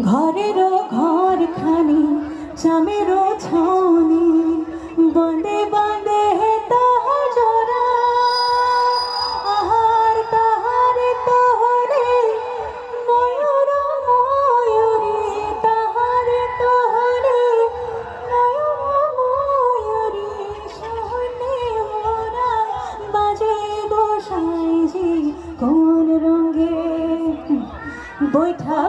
ঘরেরও ঘর খানি চামেরও ছাউনি বন্দে বন্দে তাহা জরা আহার তাহারে তোহরে ময়ূর ময়ূরী তাহারে তোহরে ময়ূর ময়ূরী শোনে মোরা বাজে গোসাইজি কোন রঙে বৈঠা